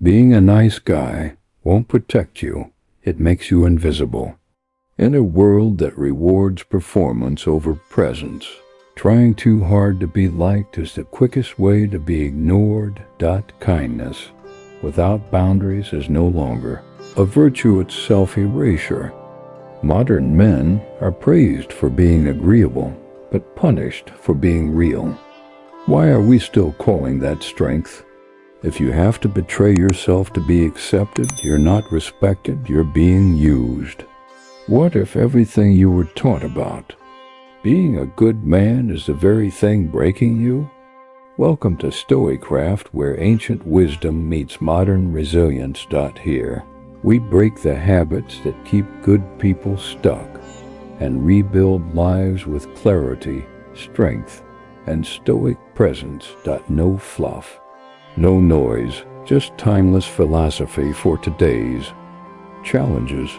Being a nice guy won't protect you. It makes you invisible. In a world that rewards performance over presence, trying too hard to be liked is the quickest way to be ignored. Kindness without boundaries is no longer a virtue, it's self-erasure. Modern men are praised for being agreeable, but punished for being real. Why are we still calling that strength? If you have to betray yourself to be accepted, you're not respected, you're being used. What if everything you were taught about being a good man is the very thing breaking you? Welcome to StoicCraft, where ancient wisdom meets modern resilience. Here, we break the habits that keep good people stuck and rebuild lives with clarity, strength, and stoic presence. No fluff, no noise, just timeless philosophy for today's challenges.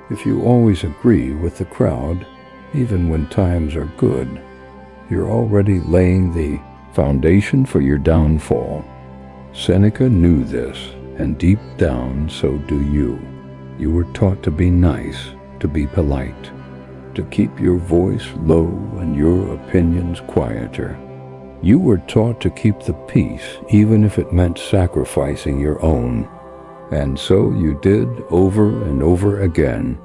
If you always agree with the crowd, even when times are good, you're already laying the foundation for your downfall. Seneca knew this, and deep down so do you. You were taught to be nice, to be polite, to keep your voice low and your opinions quieter. You were taught to keep the peace, even if it meant sacrificing your own. And so you did over and over again.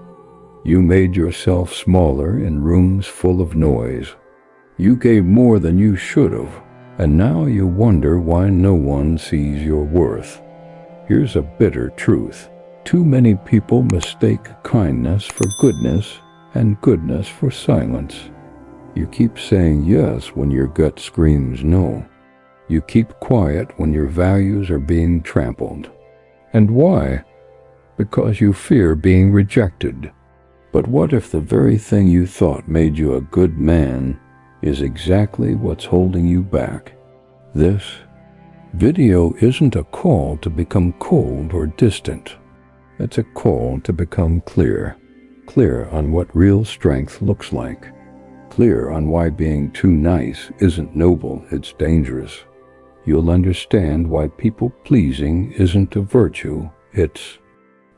You made yourself smaller in rooms full of noise. You gave more than you should have, and now you wonder why no one sees your worth. Here's a bitter truth. Too many people mistake kindness for goodness and goodness for silence. You keep saying yes when your gut screams no. You keep quiet when your values are being trampled. And why? Because you fear being rejected. But what if the very thing you thought made you a good man is exactly what's holding you back? This video isn't a call to become cold or distant. It's a call to become clear. Clear on what real strength looks like. Clear on why being too nice isn't noble, it's dangerous. You'll understand why people-pleasing isn't a virtue, it's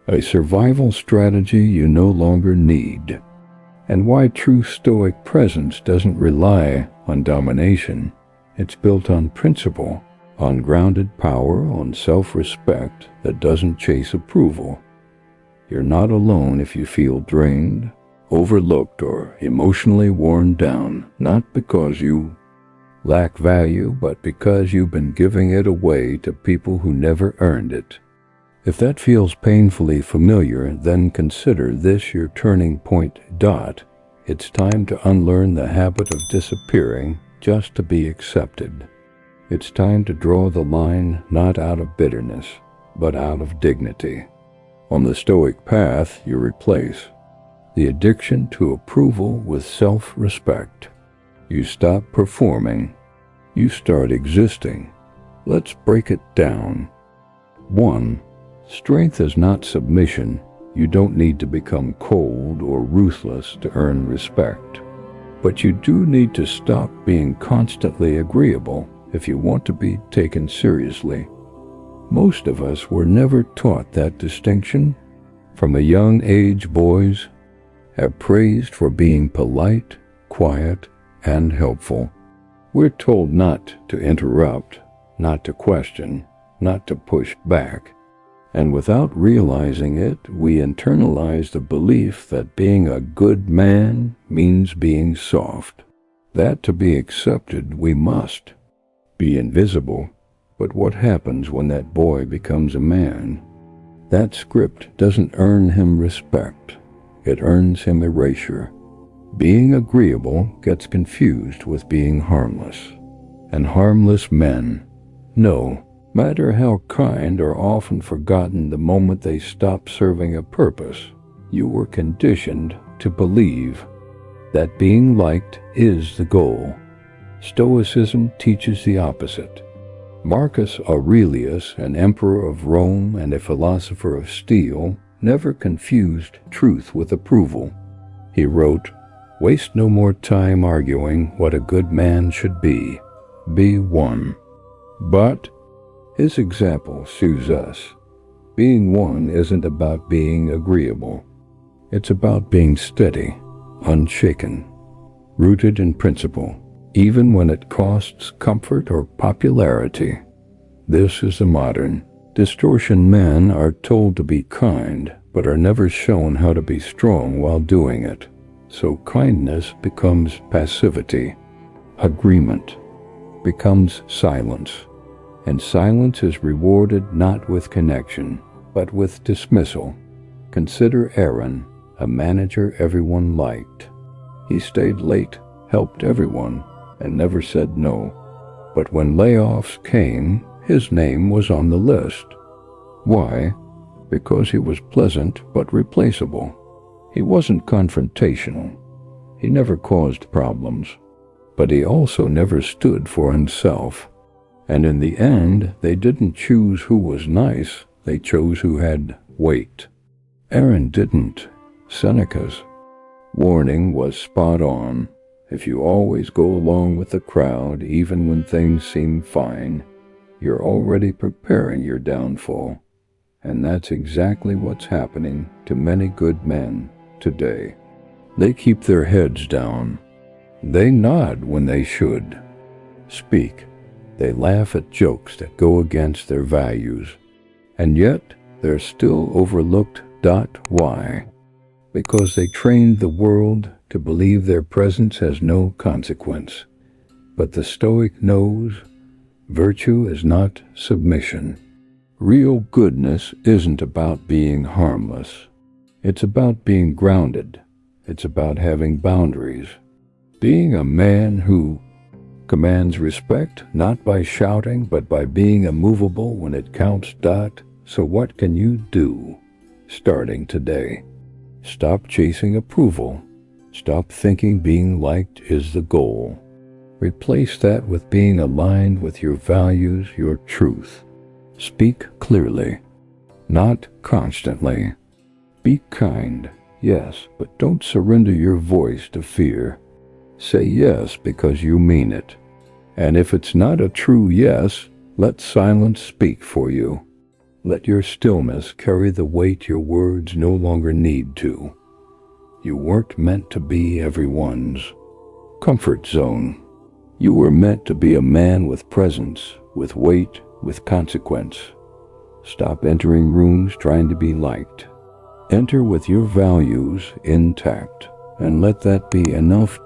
a survival strategy you no longer need. And why true stoic presence doesn't rely on domination. It's built on principle, on grounded power, on self-respect that doesn't chase approval. You're not alone if you feel drained, overlooked, or emotionally worn down, not because you lack value, but because you've been giving it away to people who never earned it. If that feels painfully familiar, then consider this your turning point. It's time to unlearn the habit of disappearing just to be accepted. It's time to draw the line not out of bitterness, but out of dignity. On the Stoic path, you replace the addiction to approval with self-respect. You stop performing. You start existing. Let's break it down. 1. Strength is not submission. You don't need to become cold or ruthless to earn respect. But you do need to stop being constantly agreeable if you want to be taken seriously. Most of us were never taught that distinction. From a young age, boys are praised for being polite, quiet, and helpful. We're told not to interrupt, not to question, not to push back. And without realizing it, we internalize the belief that being a good man means being soft. That to be accepted, we must be invisible. But what happens when that boy becomes a man? That script doesn't earn him respect. It earns him erasure. Being agreeable gets confused with being harmless. And harmless men, no matter how kind, are often forgotten the moment they stop serving a purpose. You were conditioned to believe that being liked is the goal. Stoicism teaches the opposite. Marcus Aurelius, an emperor of Rome and a philosopher of steel, never confused truth with approval. He wrote, "Waste no more time arguing what a good man should be. Be one." But His example soothes us. Being one isn't about being agreeable. It's about being steady, unshaken, rooted in principle, even when it costs comfort or popularity. This is a modern distortion. Men are told to be kind, but are never shown how to be strong while doing it. So kindness becomes passivity. Agreement becomes silence. And silence is rewarded not with connection, but with dismissal. Consider Aaron, a manager everyone liked. He stayed late, helped everyone, and never said no. But when layoffs came, his name was on the list. Why? Because he was pleasant but replaceable. He wasn't confrontational. He never caused problems. But he also never stood for himself. And in the end, they didn't choose who was nice, they chose who had weight. Aaron didn't. Seneca's warning was spot on. If you always go along with the crowd, even when things seem fine, you're already preparing your downfall. And that's exactly what's happening to many good men today. They keep their heads down. They nod when they should speak. They laugh at jokes that go against their values. And yet, they're still overlooked. Why? Because they trained the world to believe their presence has no consequence. But the Stoic knows virtue is not submission. Real goodness isn't about being harmless. It's about being grounded. It's about having boundaries. Being a man who commands respect, not by shouting, but by being immovable when it counts. So what can you do starting today? Stop chasing approval. Stop thinking being liked is the goal. Replace that with being aligned with your values, your truth. Speak clearly, not constantly. Be kind, yes, but don't surrender your voice to fear. Say yes because you mean it. And if it's not a true yes, let silence speak for you. Let your stillness carry the weight your words no longer need to. You weren't meant to be everyone's comfort zone. You were meant to be a man with presence, with weight, with consequence. Stop entering rooms trying to be liked. Enter with your values intact, and let that be enough.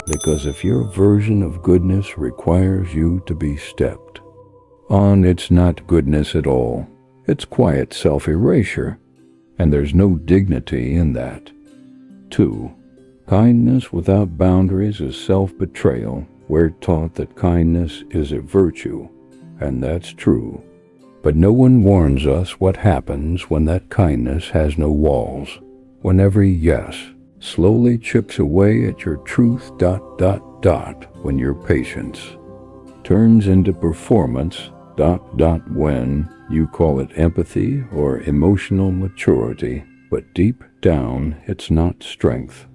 Because if your version of goodness requires you to be stepped on, it's not goodness at all. It's quiet self-erasure, and there's no dignity in that. 2. Kindness without boundaries is self-betrayal. We're taught that kindness is a virtue, and that's true. But no one warns us what happens when that kindness has no walls, when every yes slowly chips away at your truth. When your patience turns into performance. When you call it empathy or emotional maturity, but deep down it's not strength.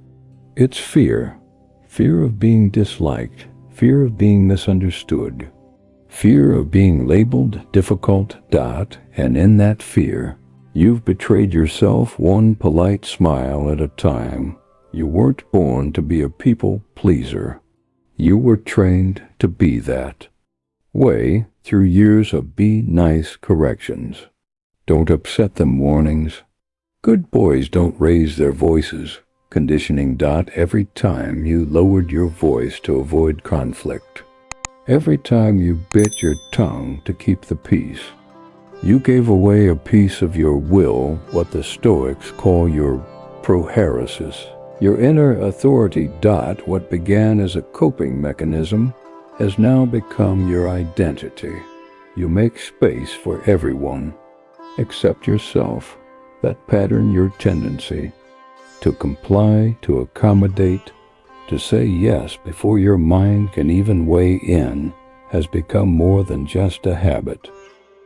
It's fear. Fear of being disliked, fear of being misunderstood, fear of being labeled difficult. And in that fear, you've betrayed yourself one polite smile at a time. You weren't born to be a people pleaser. You were trained to be that way through years of be nice corrections. Don't upset them warnings. Good boys don't raise their voices. Conditioning. Every time you lowered your voice to avoid conflict. Every time you bit your tongue to keep the peace. You gave away a piece of your will, what the Stoics call your prohairesis. Your inner authority. What began as a coping mechanism has now become your identity. You make space for everyone, except yourself, that pattern your tendency to comply, to accommodate, to say yes before your mind can even weigh in, has become more than just a habit.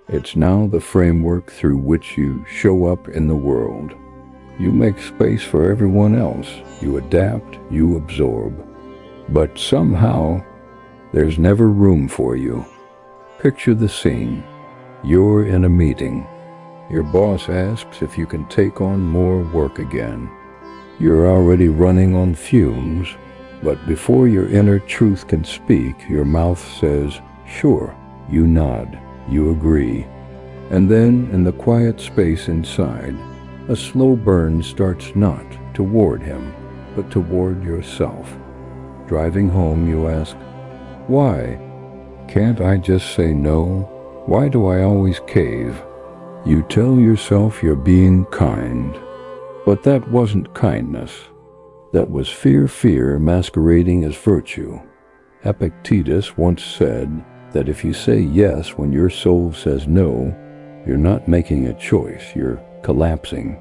It's now the framework through which you show up in the world. You make space for everyone else. You adapt, you absorb. But somehow, there's never room for you. Picture the scene. You're in a meeting. Your boss asks if you can take on more work again. You're already running on fumes, but before your inner truth can speak, your mouth says, "Sure." You nod. You agree. And then, in the quiet space inside, a slow burn starts not toward him, but toward yourself. Driving home, you ask, "Why? Can't I just say no? Why do I always cave?" You tell yourself you're being kind, but that wasn't kindness. That was fear masquerading as virtue. Epictetus once said that if you say yes when your soul says no, you're not making a choice, you're collapsing.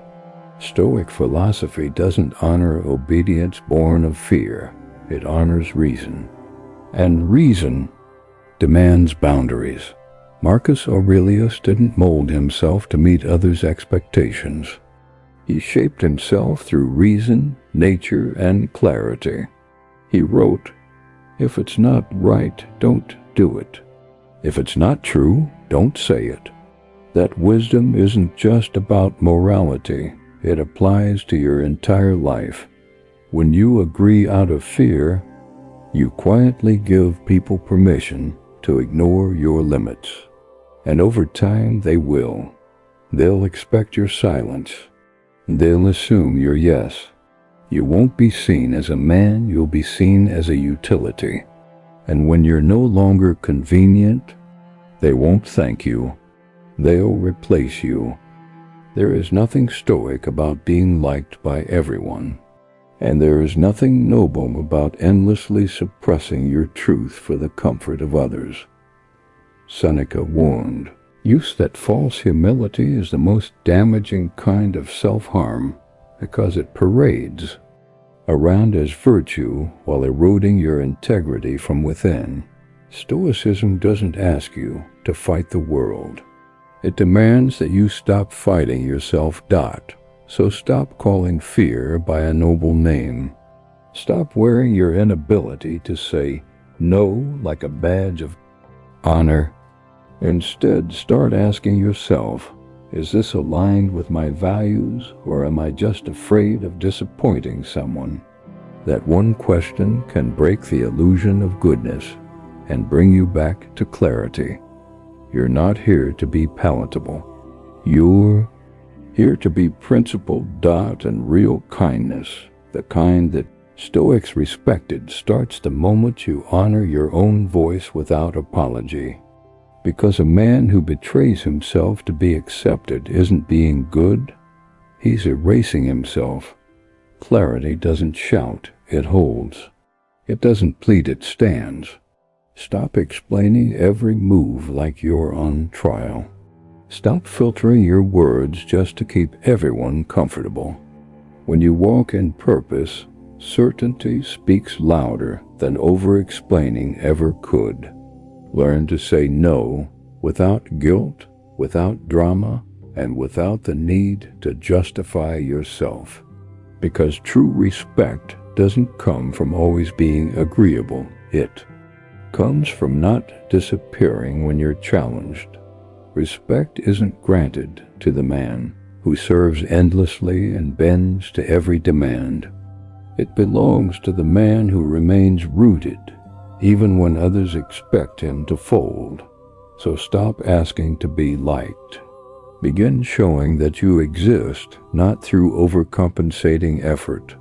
Stoic philosophy doesn't honor obedience born of fear. It honors reason. And reason demands boundaries. Marcus Aurelius didn't mold himself to meet others' expectations. He shaped himself through reason, nature, and clarity. He wrote, "If it's not right, don't do it. If it's not true, don't say it." That wisdom isn't just about morality. It applies to your entire life. When you agree out of fear, you quietly give people permission to ignore your limits. And over time, they will. They'll expect your silence. They'll assume your yes. You won't be seen as a man, you'll be seen as a utility. And when you're no longer convenient, they won't thank you. They'll replace you. There is nothing stoic about being liked by everyone. And there is nothing noble about endlessly suppressing your truth for the comfort of others. Seneca warned, "Use that false humility is the most damaging kind of self-harm because it parades around as virtue while eroding your integrity from within." Stoicism doesn't ask you to fight the world. It demands that you stop fighting yourself. So stop calling fear by a noble name. Stop wearing your inability to say no like a badge of honor. Instead, start asking yourself, is this aligned with my values, or am I just afraid of disappointing someone? That one question can break the illusion of goodness and bring you back to clarity. You're not here to be palatable. You're here to be principled. And real kindness, the kind that Stoics respected, starts the moment you honor your own voice without apology. Because a man who betrays himself to be accepted isn't being good, he's erasing himself. Clarity doesn't shout, it holds. It doesn't plead, it stands. Stop explaining every move like you're on trial. Stop filtering your words just to keep everyone comfortable. When you walk in purpose, certainty speaks louder than over-explaining ever could. Learn to say no without guilt, without drama, and without the need to justify yourself. Because true respect doesn't come from always being agreeable. It comes from not disappearing when you're challenged. Respect isn't granted to the man who serves endlessly and bends to every demand. It belongs to the man who remains rooted even when others expect him to fold. So stop asking to be liked. Begin showing that you exist not through overcompensating effort,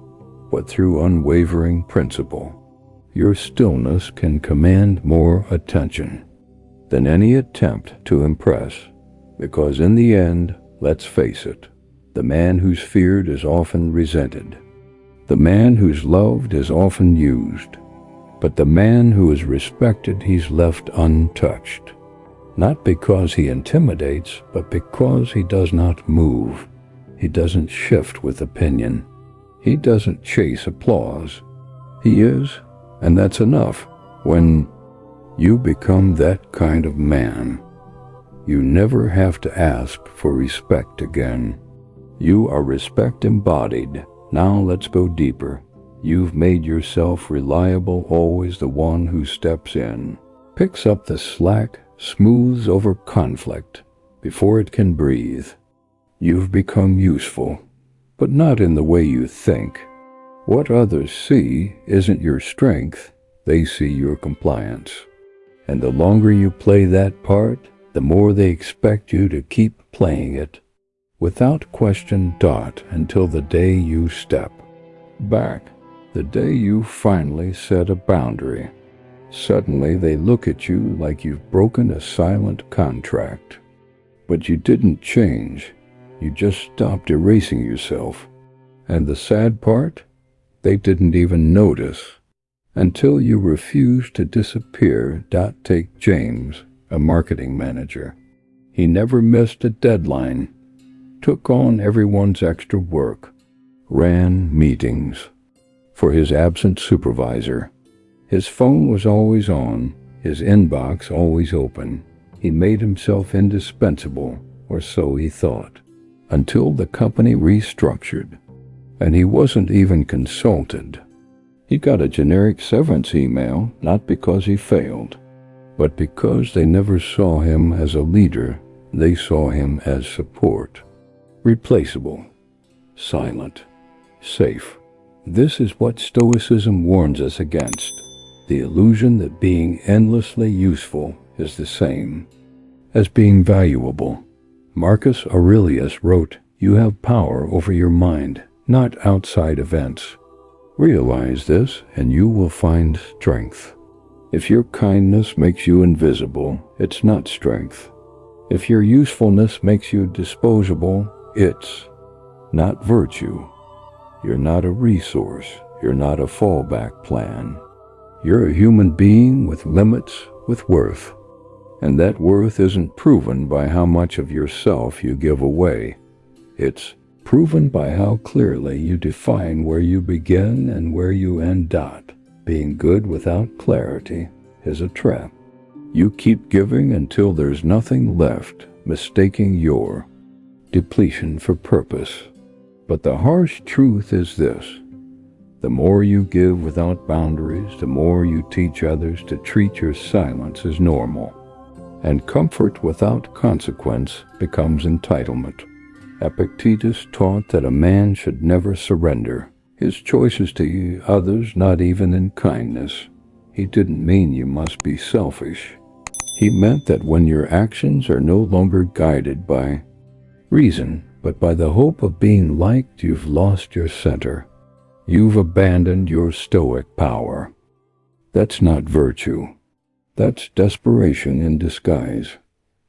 but through unwavering principle. Your stillness can command more attention than any attempt to impress, because in the end, let's face it, the man who's feared is often resented. The man who's loved is often used. But the man who is respected, he's left untouched. Not because he intimidates, but because he does not move. He doesn't shift with opinion. He doesn't chase applause. He is, and that's enough. When you become that kind of man, you never have to ask for respect again. You are respect embodied. Now let's go deeper. You've made yourself reliable, always the one who steps in, picks up the slack, smooths over conflict, before it can breathe. You've become useful, but not in the way you think. What others see isn't your strength, they see your compliance. And the longer you play that part, the more they expect you to keep playing it, without question, until the day you step back, the day you finally set a boundary. Suddenly they look at you like you've broken a silent contract. But you didn't change, you just stopped erasing yourself. And the sad part? They didn't even notice, until you refused to disappear. Take James, a marketing manager. He never missed a deadline, took on everyone's extra work, ran meetings for his absent supervisor. His phone was always on, his inbox always open. He made himself indispensable, or so he thought, until the company restructured, and he wasn't even consulted. He got a generic severance email, not because he failed, but because they never saw him as a leader, they saw him as support. Replaceable, silent, safe. This is what Stoicism warns us against, the illusion that being endlessly useful is the same as being valuable. Marcus Aurelius wrote, "You have power over your mind, not outside events. Realize this, and you will find strength." If your kindness makes you invisible, it's not strength. If your usefulness makes you disposable, it's not virtue. You're not a resource. You're not a fallback plan. You're a human being with limits, with worth. And that worth isn't proven by how much of yourself you give away. It's proven by how clearly you define where you begin and where you end. Being good without clarity is a trap. You keep giving until there's nothing left, mistaking your depletion for purpose. But the harsh truth is this: the more you give without boundaries, the more you teach others to treat your silence as normal. And comfort without consequence becomes entitlement. Epictetus taught that a man should never surrender his choices to others, not even in kindness. He didn't mean you must be selfish. He meant that when your actions are no longer guided by reason, but by the hope of being liked, you've lost your center. You've abandoned your stoic power. That's not virtue. That's desperation in disguise.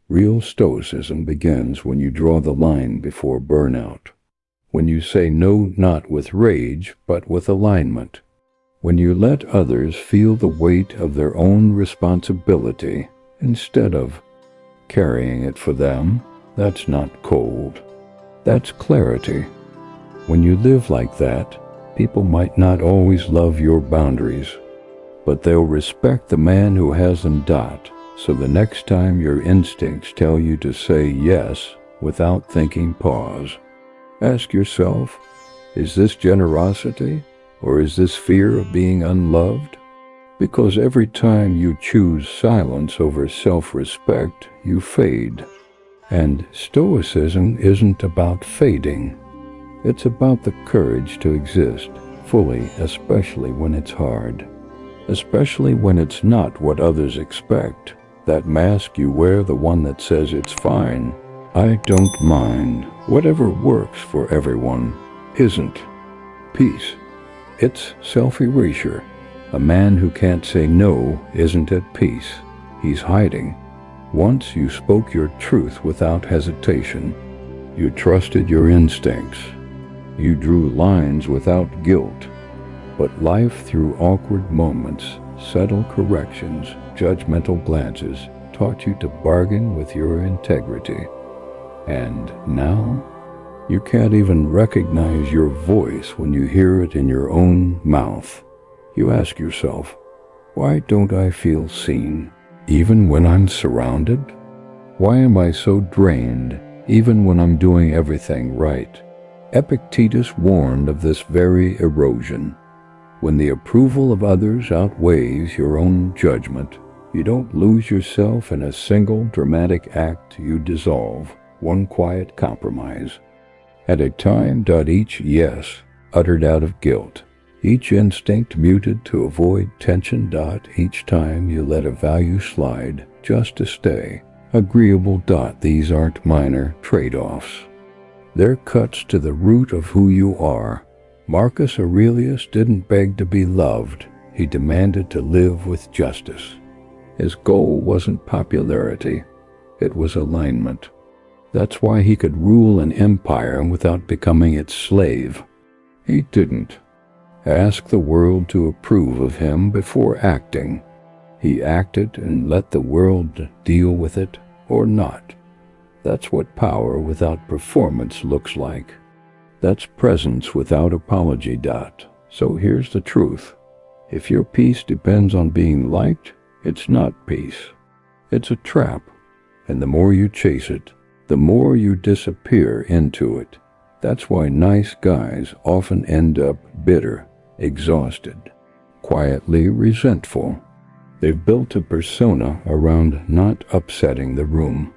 Real stoicism begins when you draw the line before burnout. When you say no, not with rage, but with alignment. When you let others feel the weight of their own responsibility instead of carrying it for them. That's not cold. That's clarity. When you live like that, people might not always love your boundaries, but they'll respect the man who has them. So the next time your instincts tell you to say yes without thinking, pause. Ask yourself, is this generosity or is this fear of being unloved? Because every time you choose silence over self-respect, you fade. And Stoicism isn't about fading. It's about the courage to exist fully, especially when it's hard. Especially when it's not what others expect. That mask you wear, the one that says it's fine, I don't mind, whatever works for everyone, isn't peace. It's self-erasure. A man who can't say no isn't at peace. He's hiding. Once you spoke your truth without hesitation. You trusted your instincts. You drew lines without guilt. But life, through awkward moments, subtle corrections, judgmental glances, taught you to bargain with your integrity. And now, you can't even recognize your voice when you hear it in your own mouth. You ask yourself, why don't I feel seen, even when I'm surrounded? Why am I so drained, even when I'm doing everything right? Epictetus warned of this very erosion. When the approval of others outweighs your own judgment, You don't lose yourself in a single dramatic act, you dissolve one quiet compromise at a time. Each yes uttered out of guilt, each instinct muted to avoid tension. Each time you let a value slide just to stay agreeable. These aren't minor trade-offs. They're cuts to the root of who you are. Marcus Aurelius didn't beg to be loved. He demanded to live with justice. His goal wasn't popularity. It was alignment. That's why he could rule an empire without becoming its slave. He didn't ask the world to approve of him before acting. He acted and let the world deal with it or not. That's what power without performance looks like. That's presence without apology. So here's the truth. If your peace depends on being liked, it's not peace. It's a trap. And the more you chase it, the more you disappear into it. That's why nice guys often end up bitter, exhausted, quietly resentful. They've built a persona around not upsetting the room.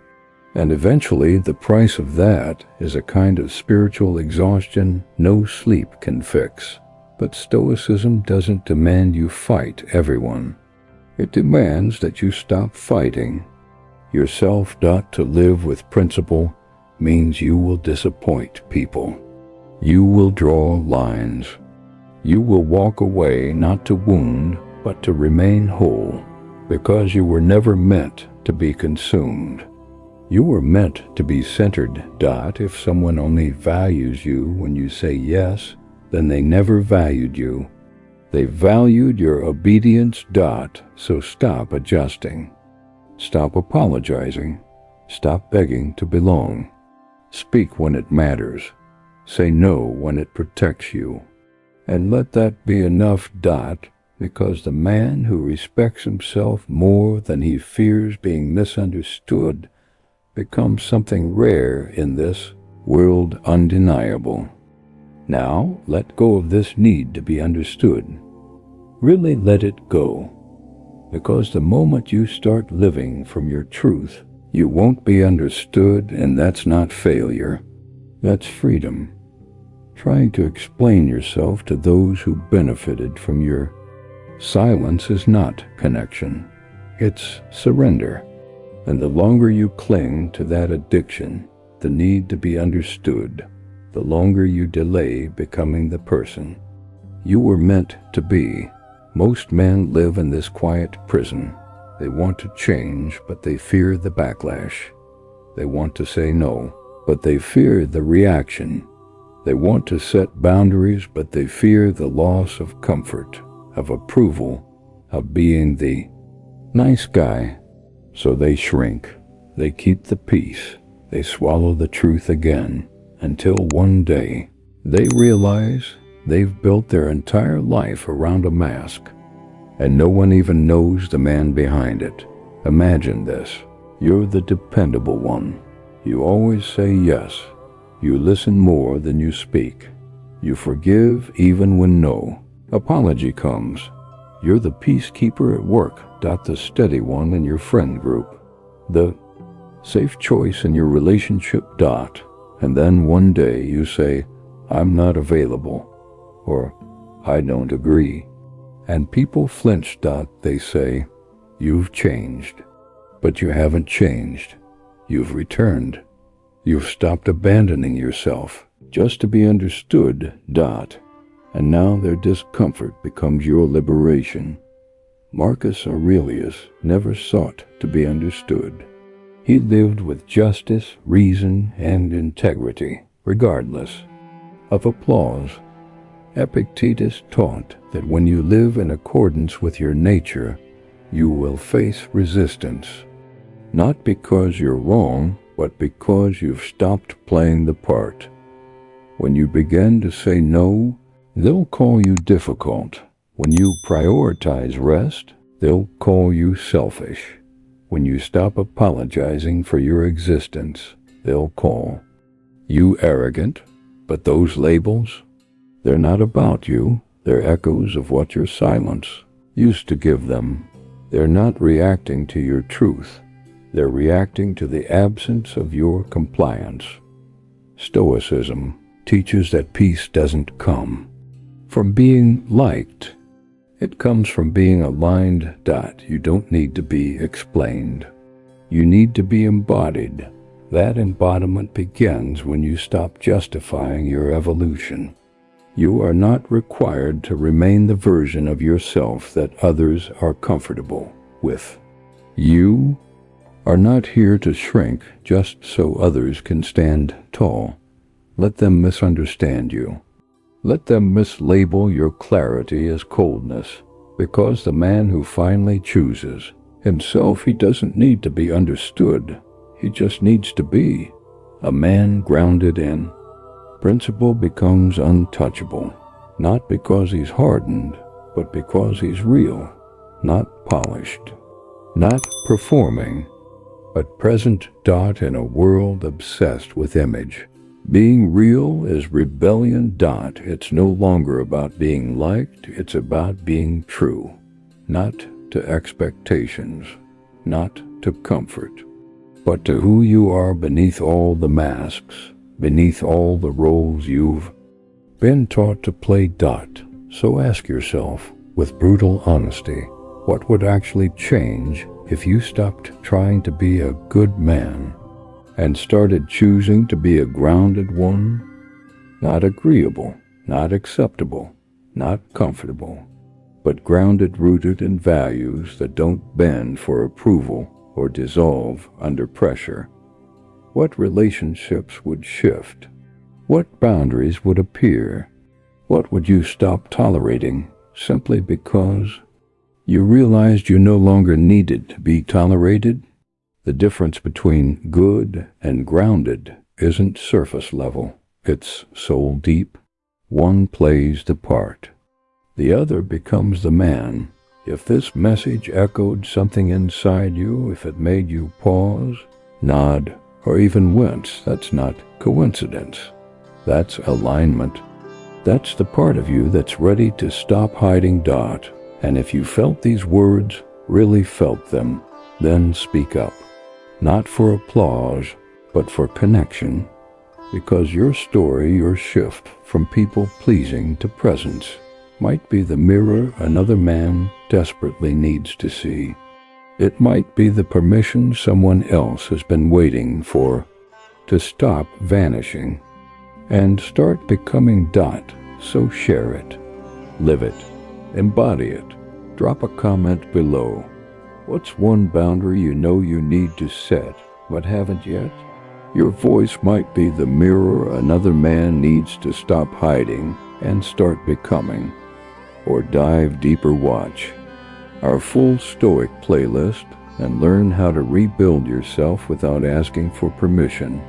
And eventually the price of that is a kind of spiritual exhaustion no sleep can fix. But Stoicism doesn't demand you fight everyone. It demands that you stop fighting yourself. To live with principle means you will disappoint people. You will draw lines. You will walk away not to wound, but to remain whole, because you were never meant to be consumed. You were meant to be centered. If someone only values you when you say yes, then they never valued you. They valued your obedience. So stop adjusting. Stop apologizing. Stop begging to belong. Speak when it matters. Say no when it protects you. And let that be enough. Because the man who respects himself more than he fears being misunderstood becomes something rare in this world, undeniable. Now, let go of this need to be understood. Really let it go. Because the moment you start living from your truth, you won't be understood, and that's not failure. That's freedom. Trying to explain yourself to those who benefited from your silence is not connection. It's surrender. And the longer you cling to that addiction, the need to be understood, the longer you delay becoming the person you were meant to be. Most men live in this quiet prison. They want to change, but they fear the backlash. They want to say no, but they fear the reaction. They want to set boundaries, but they fear the loss of comfort, of approval, of being the nice guy. So they shrink. They keep the peace. They swallow the truth again, until one day they realize they've built their entire life around a mask, and no one even knows the man behind it. Imagine this. You're the dependable one. You always say yes. You listen more than you speak. You forgive even when no apology comes. You're the peacekeeper at work. The steady one in your friend group. The safe choice in your relationship. And then one day you say, I'm not available, or I don't agree. And people flinch. They say, you've changed. But you haven't changed. You've returned. You've stopped abandoning yourself just to be understood. And now their discomfort becomes your liberation. Marcus Aurelius never sought to be understood. He lived with justice, reason, and integrity, regardless of applause. Epictetus taught that when you live in accordance with your nature, you will face resistance. Not because you're wrong, but because you've stopped playing the part. When you begin to say no, they'll call you difficult. When you prioritize rest, they'll call you selfish. When you stop apologizing for your existence, they'll call you arrogant. But those labels, they're not about you. They're echoes of what your silence used to give them. They're not reacting to your truth. They're reacting to the absence of your compliance. Stoicism teaches that peace doesn't come from being liked. It comes from being aligned. You don't need to be explained. You need to be embodied. That embodiment begins when you stop justifying your evolution. You are not required to remain the version of yourself that others are comfortable with. You are not here to shrink just so others can stand tall. Let them misunderstand you. Let them mislabel your clarity as coldness, because the man who finally chooses himself, he doesn't need to be understood. He just needs to be. A man grounded in principle becomes untouchable, not because he's hardened, but because he's real, not polished, not performing, but present. In a world obsessed with image, being real is rebellion. It's no longer about being liked, it's about being true, not to expectations, not to comfort, but to who you are beneath all the masks, beneath all the roles you've been taught to play. So ask yourself, with brutal honesty, what would actually change if you stopped trying to be a good man and started choosing to be a grounded one? Not agreeable, not acceptable, not comfortable, but grounded, rooted in values that don't bend for approval or dissolve under pressure. What relationships would shift? What boundaries would appear? What would you stop tolerating simply because you realized you no longer needed to be tolerated? The difference between good and grounded isn't surface level, it's soul deep. One plays the part, the other becomes the man. If this message echoed something inside you, if it made you pause, nod, or even wince, that's not coincidence. That's alignment. That's the part of you that's ready to stop hiding. And if you felt these words, really felt them, then speak up. Not for applause, but for connection. Because your story, your shift from people-pleasing to presence, might be the mirror another man desperately needs to see. It might be the permission someone else has been waiting for to stop vanishing and start becoming. So share it, live it, embody it. Drop a comment below. What's one boundary you know you need to set but haven't yet? Your voice might be the mirror another man needs to stop hiding and start becoming. Or dive deeper. Watch our full Stoic playlist and learn how to rebuild yourself without asking for permission.